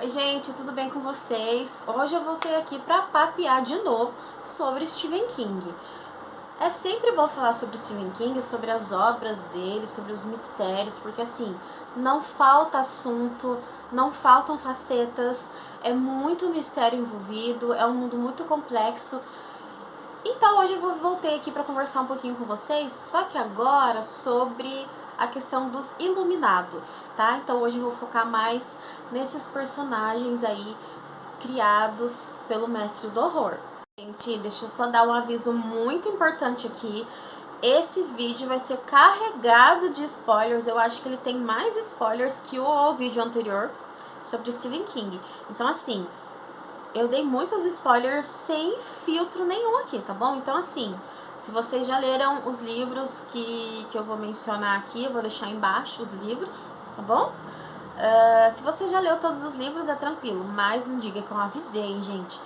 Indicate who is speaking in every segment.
Speaker 1: Oi gente, tudo bem com vocês? Hoje eu voltei aqui para papear de novo sobre Stephen King. É sempre bom falar sobre Stephen King, sobre as obras dele, sobre os mistérios, porque assim, não falta assunto, não faltam facetas, é muito mistério envolvido, é um mundo muito complexo. Então hoje eu voltei aqui para conversar um pouquinho com vocês, só que agora sobre a questão dos iluminados, tá? Então hoje eu vou focar mais nesses personagens aí criados pelo mestre do horror. Gente, deixa eu só dar um aviso muito importante aqui. Esse vídeo vai ser carregado de spoilers. Eu acho que ele tem mais spoilers que o vídeo anterior sobre Stephen King. Então assim, eu dei muitos spoilers sem filtro nenhum aqui, tá bom? Então assim, se vocês já leram os livros que eu vou mencionar aqui, eu vou deixar embaixo os livros, tá bom? Se você já leu todos os livros, é tranquilo, mas não diga que eu avisei, gente.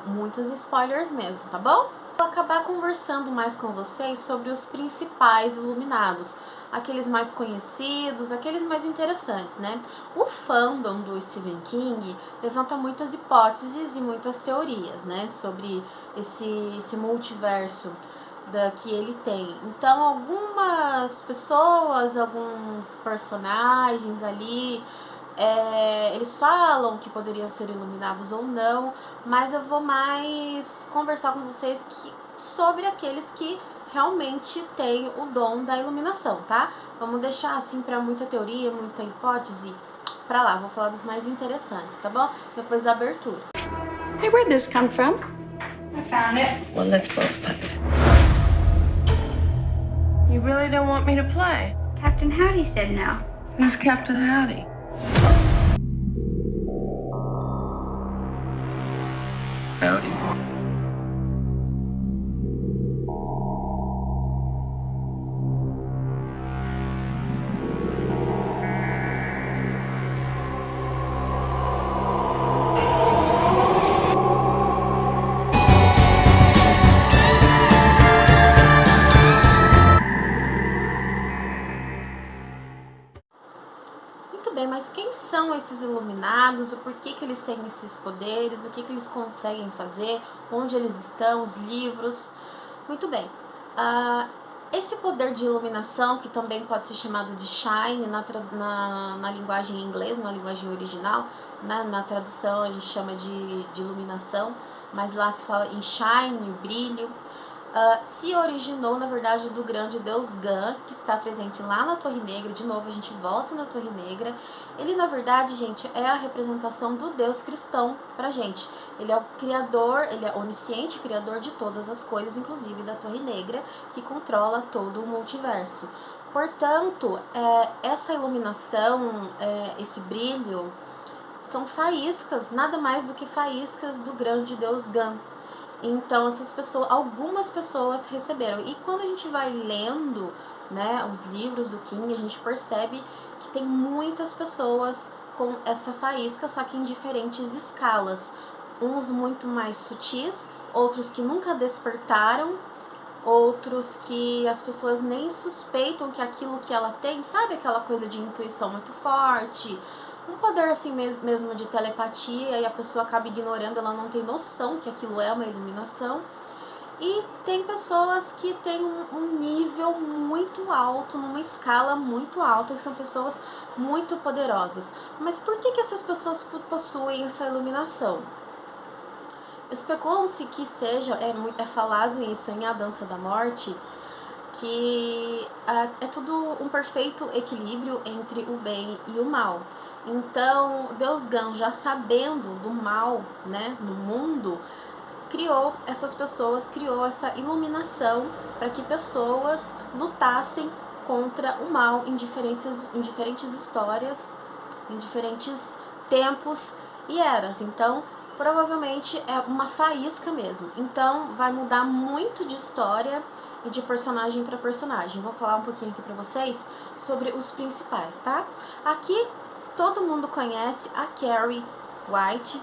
Speaker 1: Muitos spoilers mesmo, tá bom? Vou acabar conversando mais com vocês sobre os principais iluminados, aqueles mais conhecidos, aqueles mais interessantes, né? O fandom do Stephen King levanta muitas hipóteses e muitas teorias, né, sobre esse multiverso que ele tem. Então, algumas pessoas, alguns personagens ali, eles falam que poderiam ser iluminados ou não, mas eu vou mais conversar com vocês sobre aqueles que realmente têm o dom da iluminação, tá? Vamos deixar assim para muita teoria, muita hipótese para lá. Vou falar dos mais interessantes, tá bom? Depois da abertura.
Speaker 2: Hey, where'd this come from?
Speaker 3: I found it.
Speaker 2: Well, let's both play.
Speaker 3: You really don't want me to play?
Speaker 4: Captain Howdy said no.
Speaker 3: Who's Captain Howdy?
Speaker 2: Howdy.
Speaker 1: Muito bem, mas quem são esses iluminados? O porquê que eles têm esses poderes? O que eles conseguem fazer? Onde eles estão? Os livros? Muito bem. Esse poder de iluminação, que também pode ser chamado de shine na linguagem inglesa, na linguagem original, né? Na tradução a gente chama de iluminação, mas lá se fala em shine, brilho. Se originou, na verdade, do grande deus Gun, que está presente lá na Torre Negra. De novo, a gente volta na Torre Negra. Ele, na verdade, gente, é a representação do deus cristão pra gente. Ele é o criador, ele é onisciente, criador de todas as coisas, inclusive da Torre Negra, que controla todo o multiverso. Portanto, essa iluminação, esse brilho, são faíscas, nada mais do que faíscas do grande deus Gun. Então, algumas pessoas receberam. E quando a gente vai lendo, né, os livros do King, a gente percebe que tem muitas pessoas com essa faísca, só que em diferentes escalas. Uns muito mais sutis, outros que nunca despertaram, outros que as pessoas nem suspeitam que aquilo que ela tem, sabe aquela coisa de intuição muito forte, um poder assim mesmo de telepatia, e a pessoa acaba ignorando, ela não tem noção que aquilo é uma iluminação. E tem pessoas que têm um nível muito alto, numa escala muito alta, que são pessoas muito poderosas. Mas por que essas pessoas possuem essa iluminação? Especulam-se que é falado isso em A Dança da Morte, que é tudo um perfeito equilíbrio entre o bem e o mal. Então, Deus Gun, já sabendo do mal, né, no mundo, criou essas pessoas, criou essa iluminação para que pessoas lutassem contra o mal em diferentes histórias, em diferentes tempos e eras. Então, provavelmente é uma faísca mesmo. Então, vai mudar muito de história e de personagem para personagem. Vou falar um pouquinho aqui para vocês sobre os principais, tá? Aqui todo mundo conhece a Carrie White,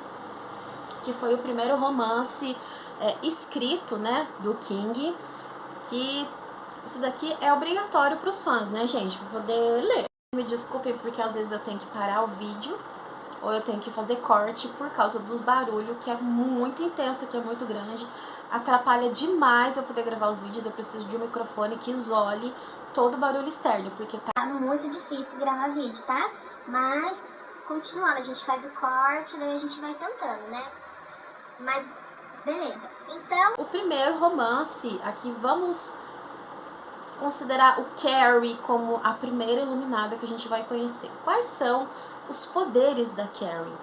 Speaker 1: que foi o primeiro romance escrito, né, do King, que isso daqui é obrigatório para os fãs, né, gente, para poder ler. Me desculpem porque às vezes eu tenho que parar o vídeo ou eu tenho que fazer corte por causa do barulho, que é muito intenso, que é muito grande. Atrapalha demais eu poder gravar os vídeos, eu preciso de um microfone que isole todo o barulho externo, porque
Speaker 4: tá muito difícil gravar vídeo, tá? Mas, continuando, a gente faz o corte, daí a gente vai tentando, né? Mas, beleza. Então,
Speaker 1: o primeiro romance, aqui vamos considerar o Carrie como a primeira iluminada que a gente vai conhecer. Quais são os poderes da Carrie?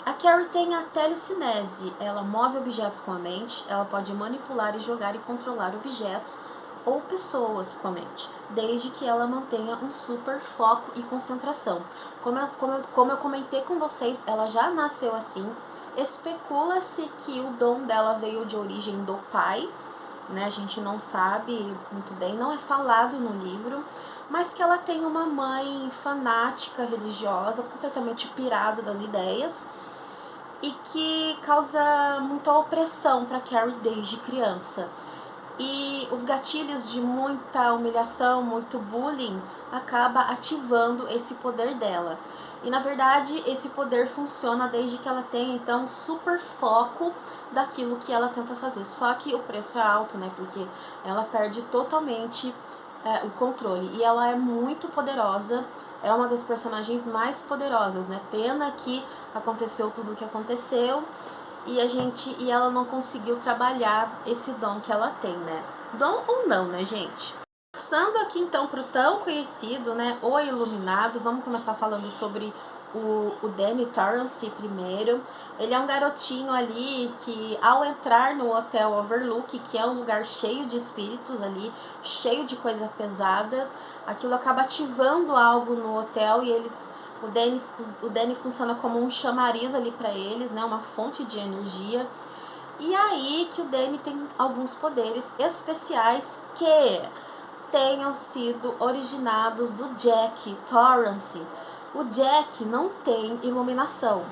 Speaker 1: A Carrie tem a telecinese, ela move objetos com a mente, ela pode manipular e jogar e controlar objetos ou pessoas com a mente, desde que ela mantenha um super foco e concentração. Como eu comentei com vocês, ela já nasceu assim. Especula-se que o dom dela veio de origem do pai, né? A gente não sabe muito bem, não é falado no livro, mas que ela tem uma mãe fanática religiosa, completamente pirada das ideias, e que causa muita opressão para Carrie desde criança. E os gatilhos de muita humilhação, muito bullying, acaba ativando esse poder dela. E na verdade esse poder funciona desde que ela tem então super foco daquilo que ela tenta fazer. Só que o preço é alto, né? Porque ela perde totalmente o controle. E ela é muito poderosa, é uma das personagens mais poderosas, né? Pena que aconteceu tudo o que aconteceu e ela não conseguiu trabalhar esse dom que ela tem, né? Dom ou não, né, gente? Passando aqui então pro tão conhecido, né, o Iluminado, vamos começar falando sobre o Danny Torrance primeiro. Ele é um garotinho ali que, ao entrar no Hotel Overlook, que é um lugar cheio de espíritos ali, cheio de coisa pesada, aquilo acaba ativando algo no hotel e o Danny funciona como um chamariz ali para eles, né, uma fonte de energia. E aí que o Danny tem alguns poderes especiais que tenham sido originados do Jack Torrance. O Jack não tem iluminação,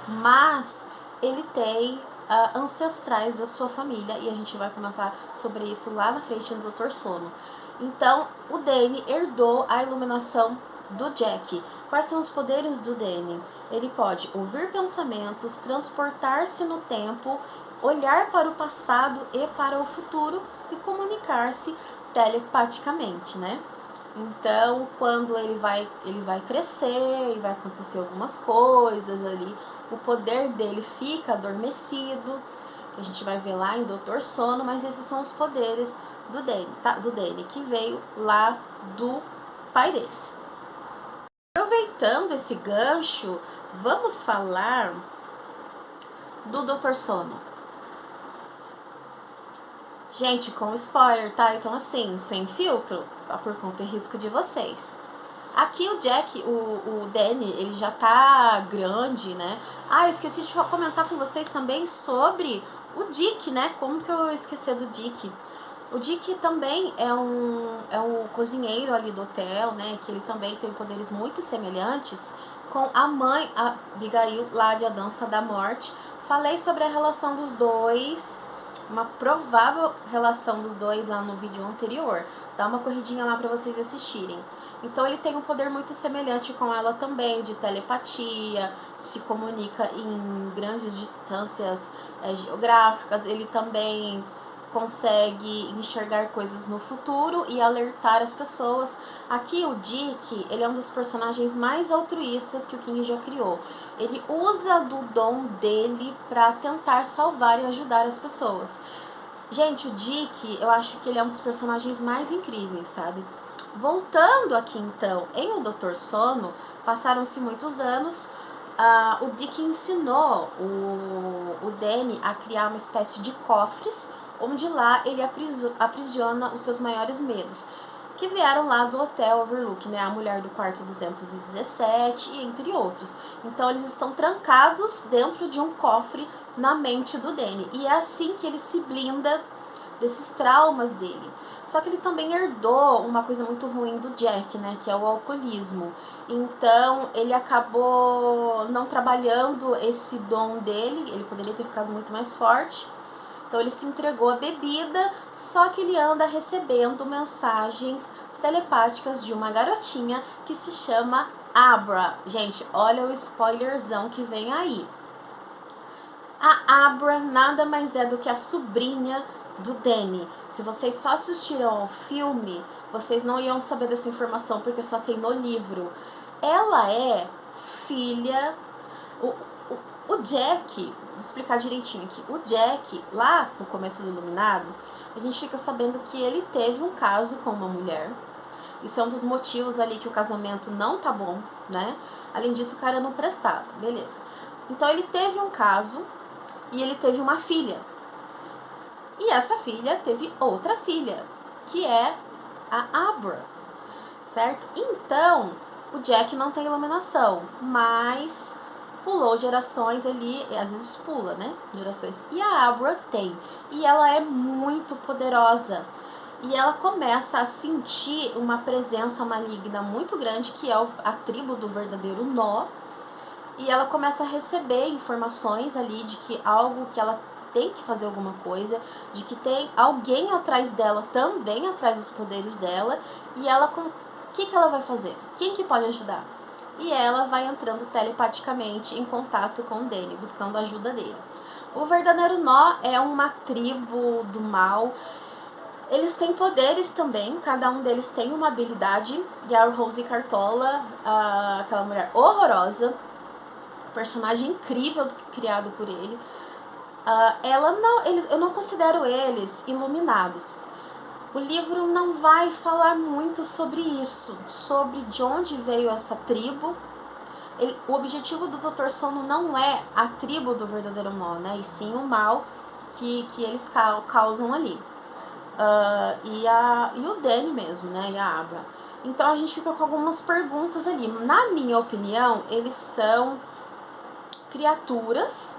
Speaker 1: mas ele tem ancestrais da sua família, e a gente vai comentar sobre isso lá na frente no Dr. Sono. Então, o Danny herdou a iluminação do Jack. Quais são os poderes do Danny? Ele pode ouvir pensamentos, transportar-se no tempo, olhar para o passado e para o futuro e comunicar-se telepaticamente, né? Então, quando ele vai crescer e vai acontecer algumas coisas ali, o poder dele fica adormecido, que a gente vai ver lá em Doutor Sono, mas esses são os poderes do Danny, tá? Do Danny, que veio lá do pai dele. Aproveitando esse gancho, vamos falar do Doutor Sono. Gente, com spoiler, tá? Então, assim, sem filtro, tá? Por conta e risco de vocês. Aqui o Jack, o Danny, ele já tá grande, né? Ah, eu esqueci de comentar com vocês também sobre o Dick, né? Como que eu esqueci do Dick? O Dick também é um cozinheiro ali do hotel, né? Que ele também tem poderes muito semelhantes com a mãe, a Abigail, lá de A Dança da Morte. Falei sobre a relação dos dois, uma provável relação dos dois lá no vídeo anterior. Dá uma corridinha lá pra vocês assistirem. Então ele tem um poder muito semelhante com ela também, de telepatia, se comunica em grandes distâncias geográficas. Ele também consegue enxergar coisas no futuro e alertar as pessoas. Aqui o Dick, ele é um dos personagens mais altruístas que o King já criou. Ele usa do dom dele para tentar salvar e ajudar as pessoas. Gente, o Dick, eu acho que ele é um dos personagens mais incríveis, sabe? Voltando aqui então, em O Doutor Sono, passaram-se muitos anos. O Dick ensinou o Danny a criar uma espécie de cofres, onde lá ele aprisiona os seus maiores medos, que vieram lá do Hotel Overlook, né? A mulher do quarto 217 e entre outros. Então eles estão trancados dentro de um cofre na mente do Danny. E é assim que ele se blinda desses traumas dele. Só que ele também herdou uma coisa muito ruim do Jack, né? Que é o alcoolismo. Então ele acabou não trabalhando esse dom dele. Ele poderia ter ficado muito mais forte. Então ele se entregou à bebida, só que ele anda recebendo mensagens telepáticas de uma garotinha que se chama Abra, gente, olha o spoilerzão que vem aí. A Abra nada mais é do que a sobrinha do Danny. Se vocês só assistiram ao filme, vocês não iam saber dessa informação, porque só tem no livro. Ela é filha... O Jack, vou explicar direitinho aqui. O Jack, lá no começo do Iluminado, a gente fica sabendo que ele teve um caso com uma mulher. Isso é um dos motivos ali que o casamento não tá bom, né? Além disso, o cara não prestava, beleza. Então ele teve um caso e ele teve uma filha. E essa filha teve outra filha, que é a Abra, certo? Então, o Jack não tem iluminação, mas pulou gerações ali, às vezes pula, né? Gerações. E a Abra tem. E ela é muito poderosa. E ela começa a sentir uma presença maligna muito grande, que é a tribo do verdadeiro Nó. E ela começa a receber informações ali de que algo que ela tem que fazer alguma coisa, de que tem alguém atrás dela, também atrás dos poderes dela, e ela o que ela vai fazer? Quem que pode ajudar? E ela vai entrando telepaticamente em contato com o Danny, buscando a ajuda dele. O verdadeiro Nó é uma tribo do mal. Eles têm poderes também, cada um deles tem uma habilidade. E a Rose Cartola, aquela mulher horrorosa, personagem incrível criado por ele, eu não considero eles iluminados. O livro não vai falar muito sobre isso, sobre de onde veio essa tribo. O objetivo do Dr. Sono não é a tribo do verdadeiro mal, né? E sim o mal que eles causam ali. E o Danny mesmo, né? E a Abra. Então a gente fica com algumas perguntas ali. Na minha opinião, eles são criaturas,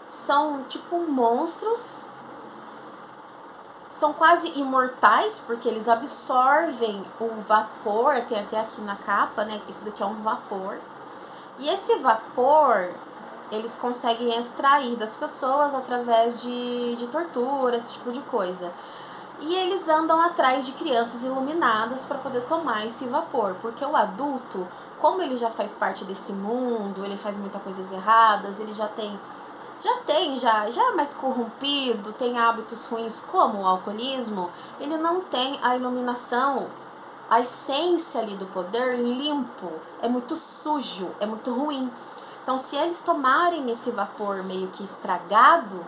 Speaker 1: são tipo monstros, são quase imortais, porque eles absorvem o vapor, tem até aqui na capa, né? Isso daqui é um vapor. E esse vapor, eles conseguem extrair das pessoas através de tortura, esse tipo de coisa. E eles andam atrás de crianças iluminadas para poder tomar esse vapor, porque o adulto, como ele já faz parte desse mundo, ele faz muitas coisas erradas, ele já é mais corrompido, tem hábitos ruins como o alcoolismo, ele não tem a iluminação, a essência ali do poder limpo, é muito sujo, é muito ruim. Então, se eles tomarem esse vapor meio que estragado,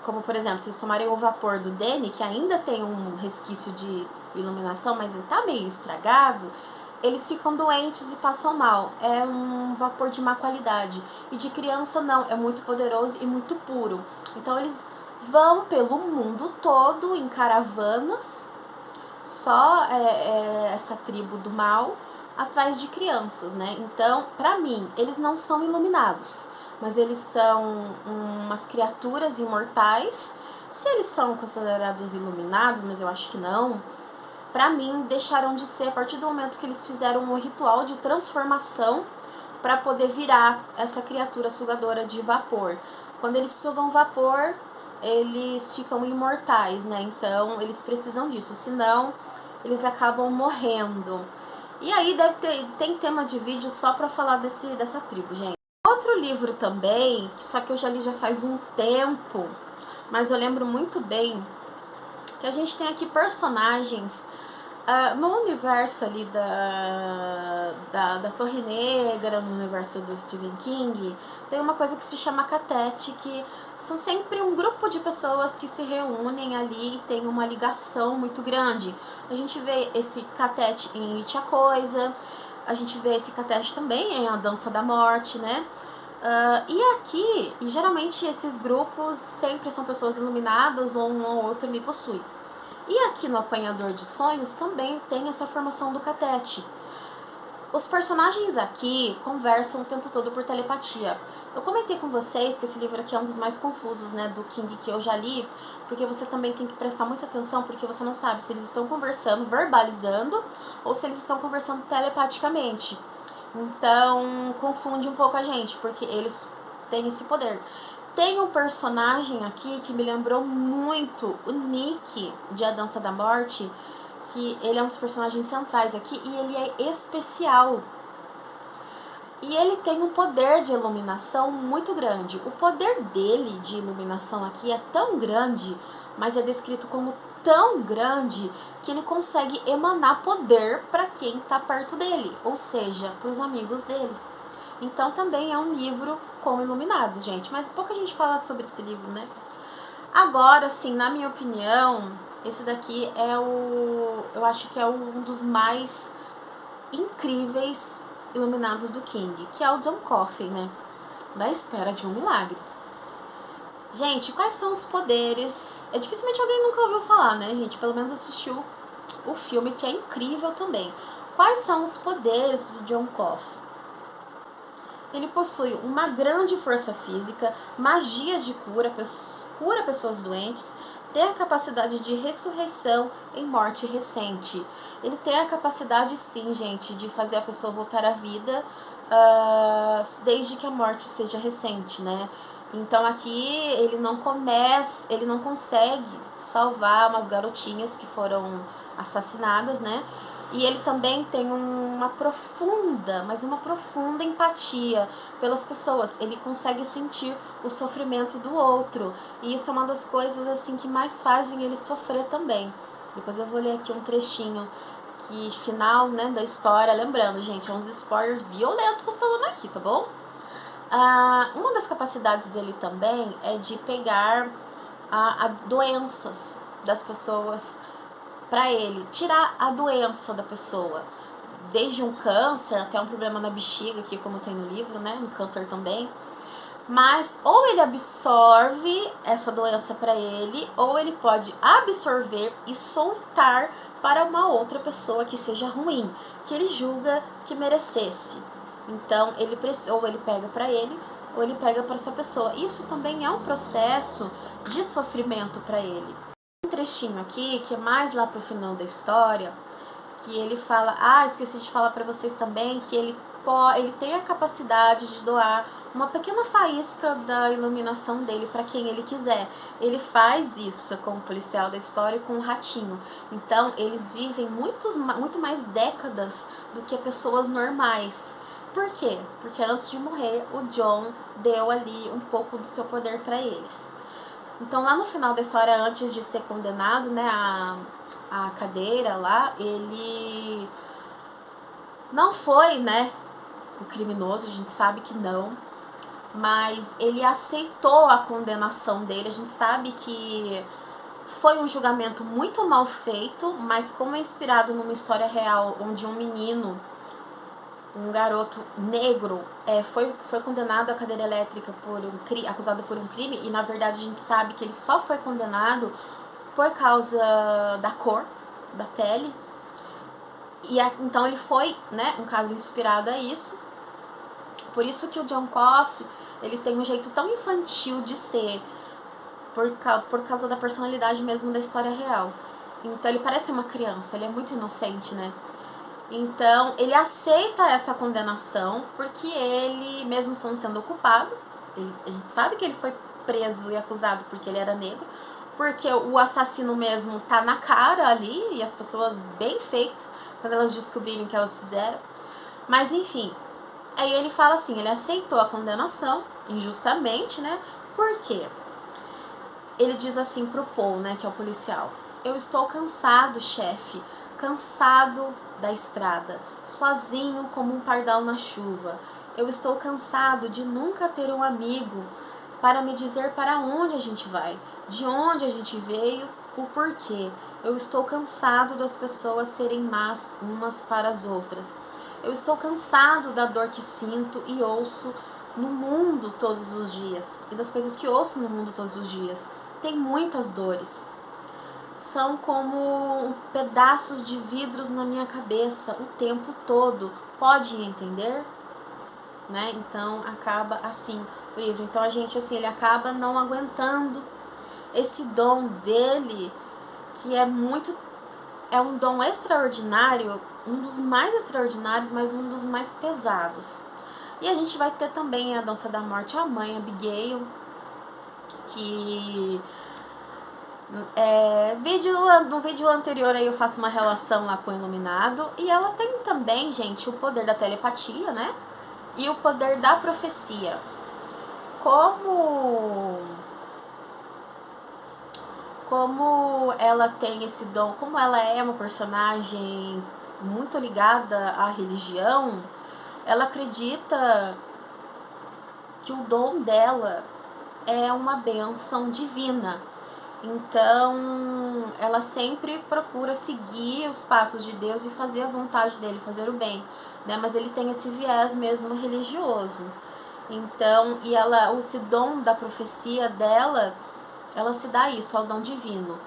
Speaker 1: como por exemplo, se eles tomarem o vapor do Danny, que ainda tem um resquício de iluminação, mas ele tá meio estragado, eles ficam doentes e passam mal. É um vapor de má qualidade. E de criança não, é muito poderoso e muito puro. Então eles vão pelo mundo todo em caravanas, só essa tribo do mal, atrás de crianças, né? Então, pra mim, eles não são iluminados, mas eles são umas criaturas imortais. Se eles são considerados iluminados, mas eu acho que não, pra mim, deixaram de ser a partir do momento que eles fizeram um ritual de transformação para poder virar essa criatura sugadora de vapor. Quando eles sugam vapor, eles ficam imortais, né? Então, eles precisam disso, senão eles acabam morrendo. E aí tem tema de vídeo só para falar dessa tribo, gente. Outro livro também, só que eu já li já faz um tempo, mas eu lembro muito bem que a gente tem aqui personagens no universo ali da Torre Negra, no universo do Stephen King, tem uma coisa que se chama catete, que são sempre um grupo de pessoas que se reúnem ali e tem uma ligação muito grande. A gente vê esse catete em It a Coisa, a gente vê esse catete também em A Dança da Morte, né? E aqui, e geralmente esses grupos sempre são pessoas iluminadas ou um ou outro lhe possui. E aqui no Apanhador de Sonhos também tem essa formação do catete. Os personagens aqui conversam o tempo todo por telepatia. Eu comentei com vocês que esse livro aqui é um dos mais confusos, né, do King que eu já li, porque você também tem que prestar muita atenção, porque você não sabe se eles estão conversando, verbalizando, ou se eles estão conversando telepaticamente. Então, confunde um pouco a gente, porque eles têm esse poder. Tem um personagem aqui que me lembrou muito o Nick de A Dança da Morte, que ele é um dos personagens centrais aqui e ele é especial. E ele tem um poder de iluminação muito grande. O poder dele de iluminação aqui é tão grande, mas é descrito como tão grande, que ele consegue emanar poder para quem está perto dele, ou seja, para os amigos dele. Então também é um livro com iluminados, gente. Mas pouca gente fala sobre esse livro, né? Agora, assim, na minha opinião, esse daqui é eu acho que é um dos mais incríveis iluminados do King, que é o John Coffey, né? Na espera de um milagre. Gente, quais são os poderes? Dificilmente alguém nunca ouviu falar, né, gente? Pelo menos assistiu o filme, que é incrível também. Quais são os poderes de John Coffey? Ele possui uma grande força física, magia de cura pessoas doentes, tem a capacidade de ressurreição em morte recente. Ele tem a capacidade, sim, gente, de fazer a pessoa voltar à vida desde que a morte seja recente, né? Então aqui ele não consegue salvar umas garotinhas que foram assassinadas, né? E ele também tem uma profunda empatia pelas pessoas. Ele consegue sentir o sofrimento do outro. E isso é uma das coisas assim que mais fazem ele sofrer também. Depois eu vou ler aqui um trechinho que final, né, da história. Lembrando, gente, é uns spoilers violentos que eu tô falando aqui, tá bom? Uma das capacidades dele também é de pegar a doenças das pessoas para ele, tirar a doença da pessoa, desde um câncer até um problema na bexiga, aqui como tem no livro, né, no câncer também. Mas ou ele absorve essa doença para ele, ou ele pode absorver e soltar para uma outra pessoa que seja ruim, que ele julga que merecesse. Então, ou ele pega para ele, ou ele pega para essa pessoa. Isso também é um processo de sofrimento para ele. Um trechinho aqui, que é mais lá pro final da história, que ele fala, esqueci de falar para vocês também, que ele tem a capacidade de doar uma pequena faísca da iluminação dele para quem ele quiser. Ele faz isso com o policial da história e com o ratinho. Então, eles vivem muito mais décadas do que pessoas normais. Por quê? Porque antes de morrer, o John deu ali um pouco do seu poder para eles. Então, lá no final da história, antes de ser condenado, né, a cadeira lá, ele não foi, né, o criminoso, a gente sabe que não, mas ele aceitou a condenação dele. A gente sabe que foi um julgamento muito mal feito, mas como é inspirado numa história real, onde um menino, um garoto negro, foi condenado à cadeira elétrica acusado por um crime, e na verdade a gente sabe que ele só foi condenado por causa da cor da pele. Então ele foi, né, um caso inspirado a isso. Por isso que o John Coffey, ele tem um jeito tão infantil de ser, por causa da personalidade mesmo da história real. Então ele parece uma criança, ele é muito inocente, né? Então ele aceita essa condenação porque ele, mesmo sendo culpado, a gente sabe que ele foi preso e acusado porque ele era negro, porque o assassino mesmo tá na cara ali, e as pessoas bem feito quando elas descobrirem o que elas fizeram. Mas enfim, aí ele fala assim, ele aceitou a condenação injustamente, né? Por quê? Ele diz assim pro Paul, né, que é o policial: eu estou cansado, chefe, cansado da estrada, sozinho como um pardal na chuva. Eu estou cansado de nunca ter um amigo para me dizer para onde a gente vai, de onde a gente veio, o porquê. Eu estou cansado das pessoas serem más umas para as outras. Eu estou cansado da dor que sinto e ouço no mundo todos os dias, e das coisas que ouço no mundo todos os dias. Tem muitas dores. São como pedaços de vidros na minha cabeça o tempo todo. Pode entender? Né? Então acaba assim o livro. Então a gente, assim, ele acaba não aguentando esse dom dele, que é um dom extraordinário, um dos mais extraordinários, mas um dos mais pesados. E a gente vai ter também a Dança da Morte, a mãe Abigail, que No vídeo anterior aí eu faço uma relação lá com o iluminado. E ela tem também, gente, o poder da telepatia, né? E o poder da profecia. Como ela tem esse dom, como ela é uma personagem muito ligada à religião, ela acredita que o dom dela é uma bênção divina. Então, ela sempre procura seguir os passos de Deus e fazer a vontade dele, fazer o bem, né? Mas ele tem esse viés mesmo religioso. Então, esse dom da profecia dela, ela se dá isso, ao dom divino.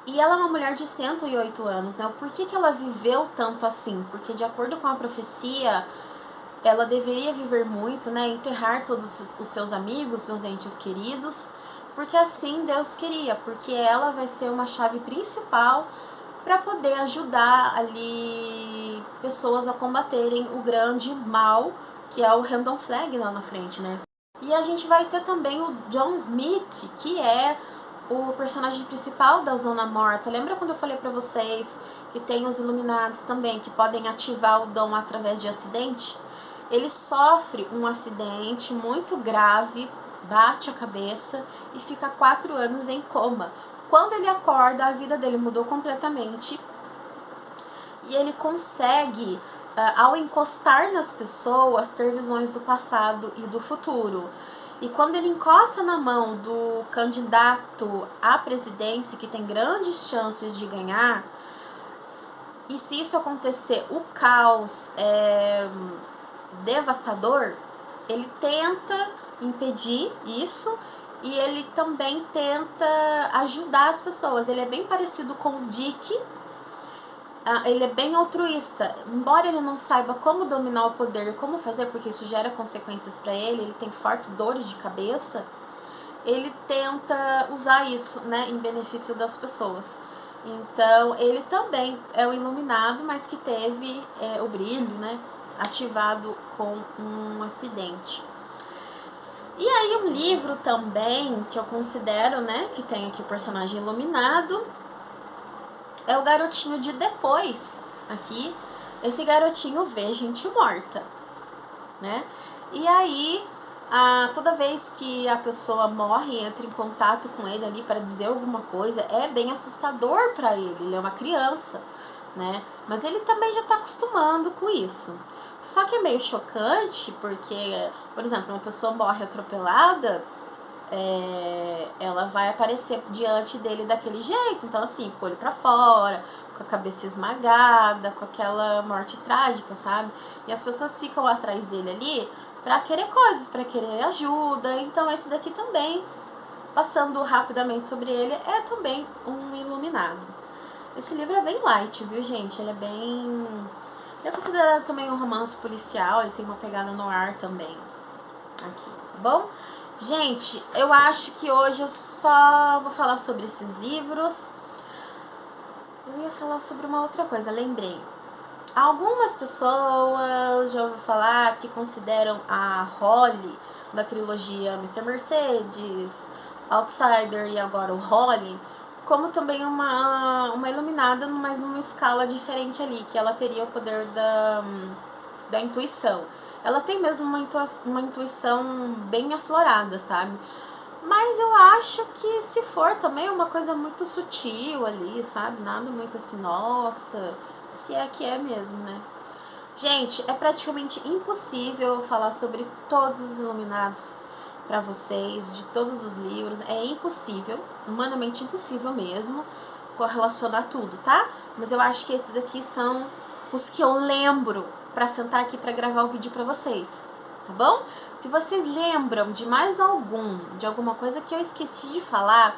Speaker 1: E ela é uma mulher de 108 anos, né? Por que ela viveu tanto assim? Porque, de acordo com a profecia, ela deveria viver muito, né? Enterrar todos os seus amigos, seus entes queridos, porque assim Deus queria, porque ela vai ser uma chave principal para poder ajudar ali pessoas a combaterem o grande mal, que é o Random Flag lá na frente, né? E a gente vai ter também o John Smith, que é o personagem principal da Zona Morta. Lembra quando eu falei pra vocês que tem os Iluminados também, que podem ativar o dom através de acidente? Ele sofre um acidente muito grave, bate a cabeça e fica 4 anos em coma. Quando ele acorda, a vida dele mudou completamente e ele consegue, ao encostar nas pessoas, ter visões do passado e do futuro. E quando ele encosta na mão do candidato à presidência, que tem grandes chances de ganhar, e se isso acontecer, o caos é devastador, ele tenta impedir isso e ele também tenta ajudar as pessoas. Ele é bem parecido com o Dick. Ele é bem altruísta, embora ele não saiba como dominar o poder, como fazer, porque isso gera consequências para ele tem fortes dores de cabeça, ele tenta usar isso, né, em benefício das pessoas. Então, ele também é o iluminado, mas que teve o brilho, né, ativado com um acidente. E aí um livro também, que eu considero, né, que tem aqui o personagem iluminado, é o Garotinho de Depois, aqui. Esse garotinho vê gente morta, né? E aí, toda vez que a pessoa morre e entra em contato com ele ali para dizer alguma coisa, é bem assustador para ele. Ele é uma criança, né? Mas ele também já está acostumando com isso. Só que é meio chocante porque, por exemplo, uma pessoa morre atropelada, ela vai aparecer diante dele daquele jeito, então assim, com o olho pra fora, com a cabeça esmagada, com aquela morte trágica, sabe? E as pessoas ficam atrás dele ali pra querer coisas, pra querer ajuda. Então esse daqui também, passando rapidamente sobre ele, é também um iluminado. Esse livro é bem light, viu, gente? Ele é considerado também um romance policial, ele tem uma pegada no ar também, aqui, tá bom? Gente, eu acho que hoje eu só vou falar sobre esses livros. Eu ia falar sobre uma outra coisa, lembrei. Algumas pessoas já ouviram falar que consideram a Holly, da trilogia Mr. Mercedes, Outsider e agora o Holly, como também uma iluminada, mas numa escala diferente ali, que ela teria o poder da intuição. Ela tem mesmo uma intuição bem aflorada, sabe? Mas eu acho que se for também é uma coisa muito sutil ali, sabe? Nada muito assim, nossa, se é que é mesmo, né? Gente, é praticamente impossível falar sobre todos os iluminados pra vocês, de todos os livros. É impossível, humanamente impossível mesmo, correlacionar tudo, tá? Mas eu acho que esses aqui são os que eu lembro pra sentar aqui pra gravar o vídeo pra vocês, tá bom? Se vocês lembram de mais de alguma coisa que eu esqueci de falar,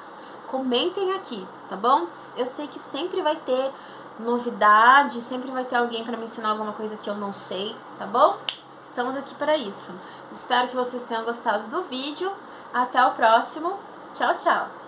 Speaker 1: comentem aqui, tá bom? Eu sei que sempre vai ter novidade, sempre vai ter alguém pra me ensinar alguma coisa que eu não sei, tá bom? Estamos aqui para isso. Espero que vocês tenham gostado do vídeo. Até o próximo. Tchau, tchau!